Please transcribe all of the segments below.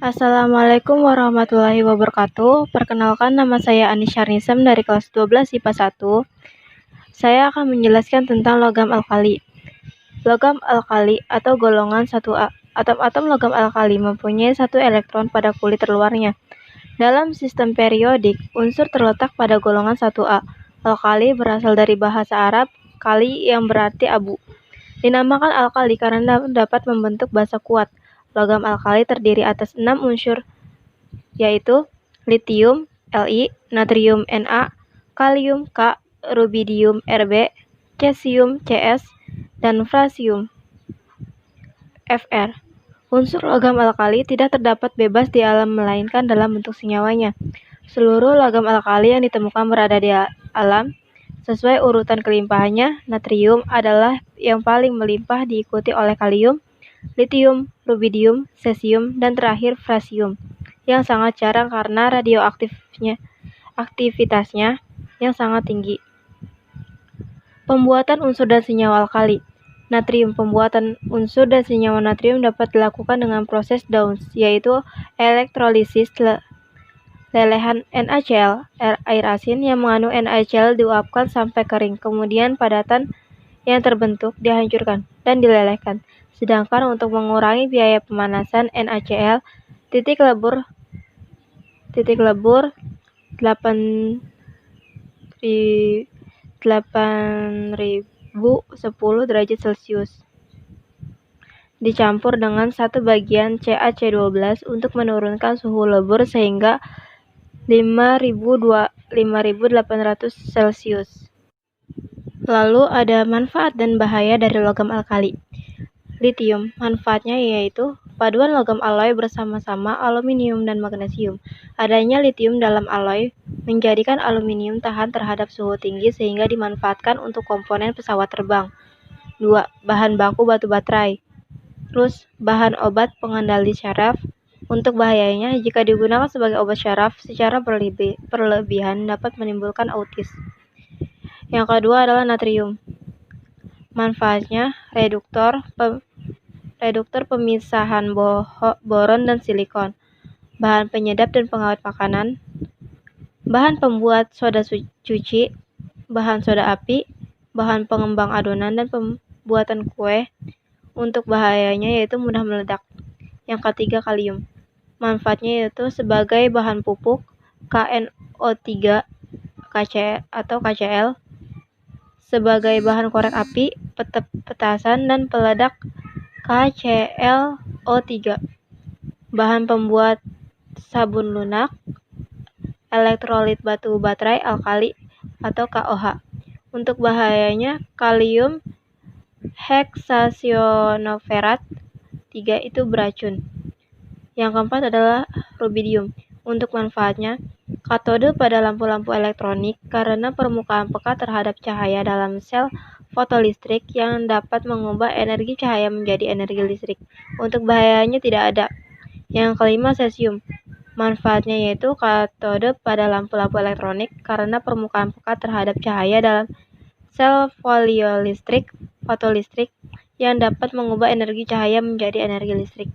Assalamualaikum warahmatullahi wabarakatuh. Perkenalkan, nama saya Anisha Nisam dari kelas 12 IPA 1. Saya akan menjelaskan tentang logam alkali. Logam alkali atau golongan 1A. Atom-atom logam alkali mempunyai satu elektron pada kulit terluarnya. Dalam sistem periodik, unsur terletak pada golongan 1A. Alkali berasal dari bahasa Arab kali yang berarti abu. Dinamakan alkali karena dapat membentuk basa kuat. Logam alkali terdiri atas 6 unsur, yaitu litium Li, natrium Na, kalium K, rubidium Rb, cesium Cs, dan frasium Fr. Unsur logam alkali tidak terdapat bebas di alam melainkan dalam bentuk senyawanya. Seluruh logam alkali yang ditemukan berada di alam sesuai urutan kelimpahannya. Natrium adalah yang paling melimpah, diikuti oleh kalium, litium, rubidium, cesium, dan terakhir frasium, yang sangat jarang karena aktivitasnya yang sangat tinggi. Pembuatan unsur dan senyawa alkali. Natrium. Pembuatan unsur dan senyawa natrium dapat dilakukan dengan proses Downs, yaitu elektrolisis. Lelehan NaCl, air asin yang mengandung NaCl diuapkan sampai kering, kemudian padatan yang terbentuk dihancurkan dan dilelehkan. Sedangkan untuk mengurangi biaya pemanasan NaCl, titik lebur 8010 derajat Celcius dicampur dengan 1 bagian CaC12 untuk menurunkan suhu lebur sehingga 5800 Celcius. Lalu ada manfaat dan bahaya dari logam alkali. Litium. Manfaatnya yaitu paduan logam alloy bersama-sama aluminium dan magnesium. Adanya litium dalam alloy menjadikan aluminium tahan terhadap suhu tinggi sehingga dimanfaatkan untuk komponen pesawat terbang. 2. Bahan baku batu baterai. Terus, bahan obat pengendali syaraf. Untuk bahayanya, jika digunakan sebagai obat syaraf secara berlebihan dapat menimbulkan autis. Yang kedua adalah natrium. Manfaatnya reduktor pemisahan boron dan silikon, bahan penyedap dan pengawet makanan, bahan pembuat soda cuci, bahan soda api, bahan pengembang adonan dan pembuatan kue. Untuk bahayanya yaitu mudah meledak. Yang ketiga kalium. Manfaatnya yaitu sebagai bahan pupuk KNO3 atau KCl, sebagai bahan korek api, petasan, dan peledak KClO3, bahan pembuat sabun lunak, elektrolit batu baterai alkali atau KOH. Untuk bahayanya, kalium heksasionoferat 3 itu beracun. Yang keempat adalah rubidium. Untuk manfaatnya, katode pada lampu-lampu elektronik karena permukaan peka terhadap cahaya dalam sel fotolistrik yang dapat mengubah energi cahaya menjadi energi listrik. Untuk bahayanya tidak ada. Yang kelima, cesium. Manfaatnya yaitu katode pada lampu-lampu elektronik karena permukaan peka terhadap cahaya dalam sel fotolistrik yang dapat mengubah energi cahaya menjadi energi listrik.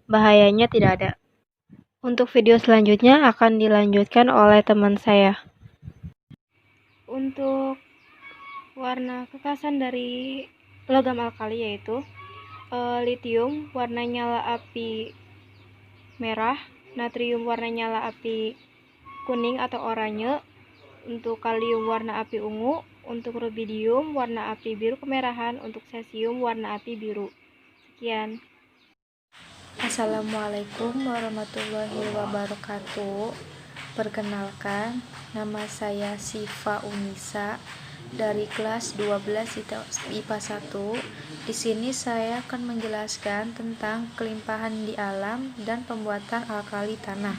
Bahayanya tidak ada. Untuk video selanjutnya akan dilanjutkan oleh teman saya. Untuk warna kekasan dari logam alkali yaitu litium warna nyala api merah, natrium warna nyala api kuning atau oranye, untuk kalium warna api ungu, untuk rubidium warna api biru kemerahan, untuk cesium warna api biru. Sekian. Assalamualaikum warahmatullahi wabarakatuh. Perkenalkan, nama saya Sifa Unisa dari kelas 12 IPA 1. Di sini saya akan menjelaskan tentang kelimpahan di alam dan pembuatan alkali tanah.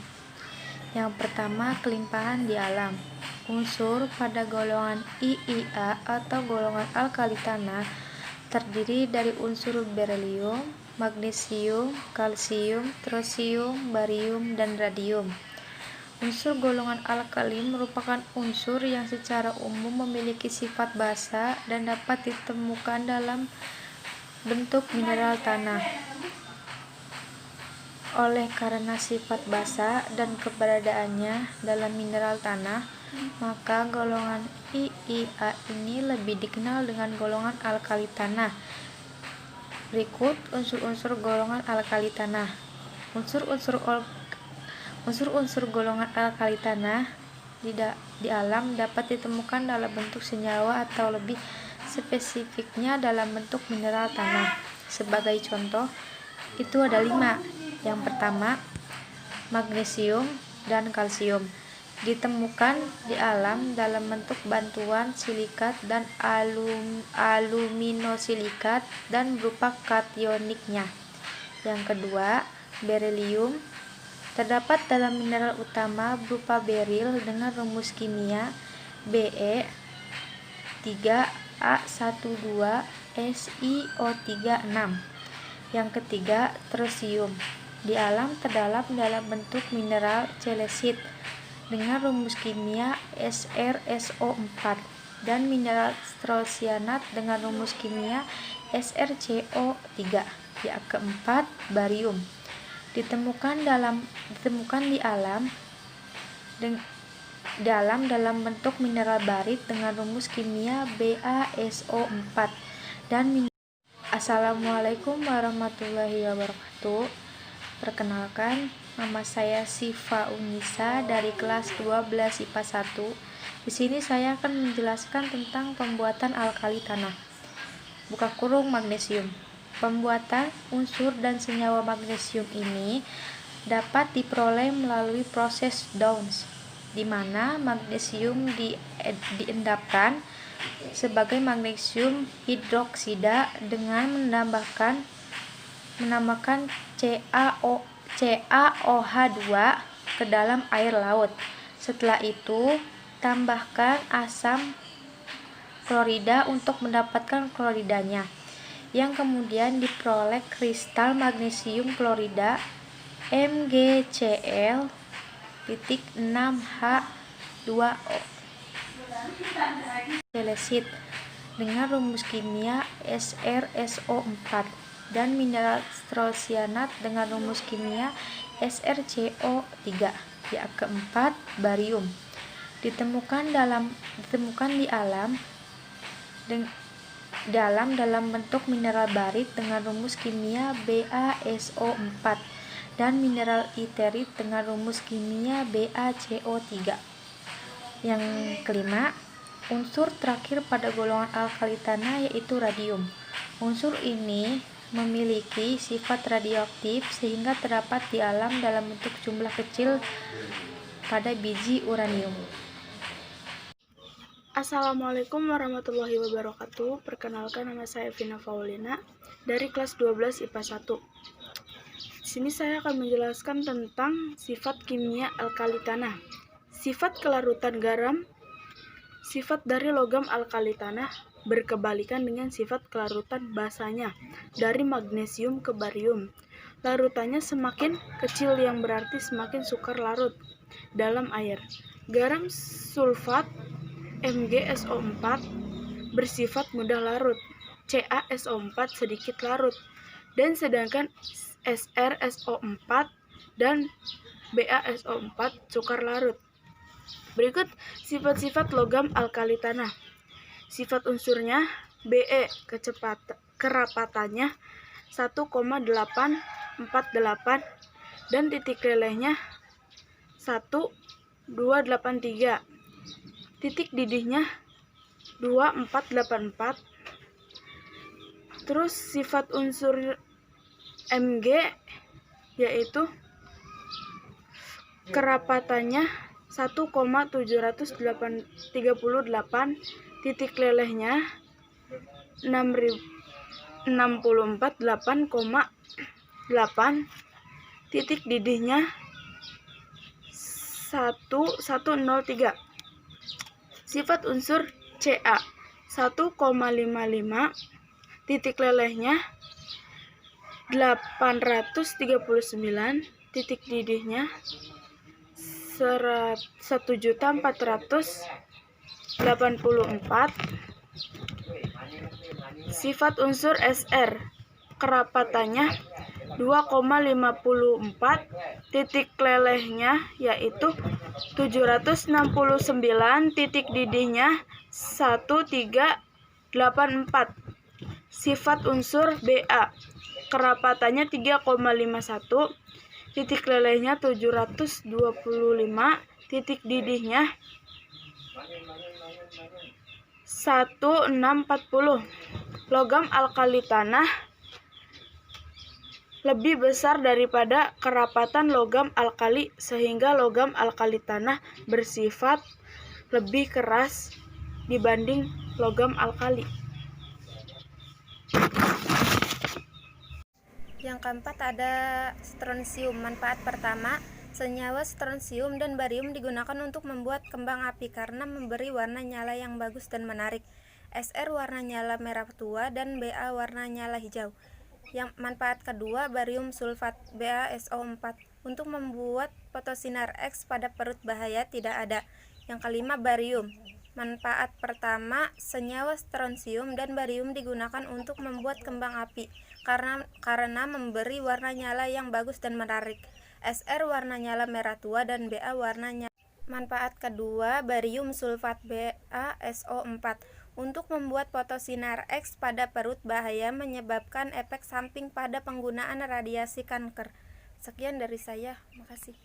Yang pertama, kelimpahan di alam. Unsur pada golongan IiA atau golongan alkali tanah terdiri dari unsur berilium, magnesium, kalsium, trosium, barium, dan radium. Unsur golongan alkali merupakan unsur yang secara umum memiliki sifat basa dan dapat ditemukan dalam bentuk mineral tanah. Oleh karena sifat basa dan keberadaannya dalam mineral tanah, maka golongan IIA ini lebih dikenal dengan golongan alkali tanah. Berikut unsur-unsur golongan alkali tanah. Unsur-unsur golongan alkali tanah di alam dapat ditemukan dalam bentuk senyawa atau lebih spesifiknya dalam bentuk mineral tanah. Sebagai contoh, itu ada 5. Yang pertama, magnesium dan kalsium ditemukan di alam dalam bentuk bantuan silikat dan aluminosilikat dan berupa kationiknya. Yang kedua, berilium terdapat dalam mineral utama berupa beril dengan rumus kimia Be3A12SiO36. Yang ketiga, tersium di alam terdalam dalam bentuk mineral celesit dengan rumus kimia SrSO4 dan mineral strosianat dengan rumus kimia SrCO3. Yang keempat, barium ditemukan di alam dalam bentuk mineral barit dengan rumus kimia BaSO4 dan Assalamualaikum warahmatullahi wabarakatuh. Perkenalkan, nama saya Sifa Unisa dari kelas 12 IPA 1. Di sini saya akan menjelaskan tentang pembuatan alkali tanah. Buka kurung magnesium. Pembuatan unsur dan senyawa magnesium ini dapat diperoleh melalui proses Downs, di mana magnesium diendapkan sebagai magnesium hidroksida dengan menambahkan CaOH2 ke dalam air laut. Setelah itu, tambahkan asam klorida untuk mendapatkan kloridanya, yang kemudian diperoleh kristal magnesium klorida MgCl.6H2O celesit dengan rumus kimia SrSO4 dan mineral strosianat dengan rumus kimia SrCO3. Yang keempat, barium ditemukan di alam dalam bentuk mineral barit dengan rumus kimia BaSO4 dan mineral iterit dengan rumus kimia BaCO3. Yang kelima, unsur terakhir pada golongan alkali tanah yaitu radium. Unsur ini memiliki sifat radioaktif sehingga terdapat di alam dalam bentuk jumlah kecil pada biji uranium. Assalamualaikum warahmatullahi wabarakatuh. Perkenalkan, nama saya Vina Faulina dari kelas 12 IPA 1. Di sini saya akan menjelaskan tentang sifat kimia alkali tanah. Sifat kelarutan garam. Sifat dari logam alkali tanah berkebalikan dengan sifat kelarutan basanya dari magnesium ke barium. Larutannya semakin kecil yang berarti semakin sukar larut dalam air. Garam sulfat MgSO4 bersifat mudah larut, CaSO4 sedikit larut, dan sedangkan SrSO4 dan BaSO4 sukar larut. Berikut sifat-sifat logam alkali tanah. Sifat unsurnya Be, kerapatannya 1,848 dan titik lelehnya 1283. Titik didihnya 2484. Terus sifat unsur Mg yaitu kerapatannya 1,738, titik lelehnya 648,8, titik didihnya 1103. Sifat unsur Ca 1,55, titik lelehnya 839, titik didihnya 1.484. Sifat unsur Sr, kerapatannya 2,54, titik lelehnya yaitu 769, titik didihnya 1384. Sifat unsur Ba, kerapatannya 3,51, titik lelehnya 725, titik didihnya 1640. Logam alkali tanah lebih besar daripada kerapatan logam alkali, sehingga logam alkali tanah bersifat lebih keras dibanding logam alkali. Yang keempat ada strontium. Manfaat pertama, senyawa strontium dan barium digunakan untuk membuat kembang api karena memberi warna nyala yang bagus dan menarik. Sr warna nyala merah tua dan Ba warna nyala hijau. Yang manfaat kedua, barium sulfat BaSO4 untuk membuat fotosinar X pada perut bahaya tidak ada. Yang kelima, barium. Manfaat pertama, senyawa strontium dan barium digunakan untuk membuat kembang api karena memberi warna nyala yang bagus dan menarik. Sr warna nyala merah tua dan Ba warna nyala. Manfaat kedua, barium sulfat BaSO4 untuk membuat fotosinar X pada perut bahaya menyebabkan efek samping pada penggunaan radiasi kanker. Sekian dari saya, makasih.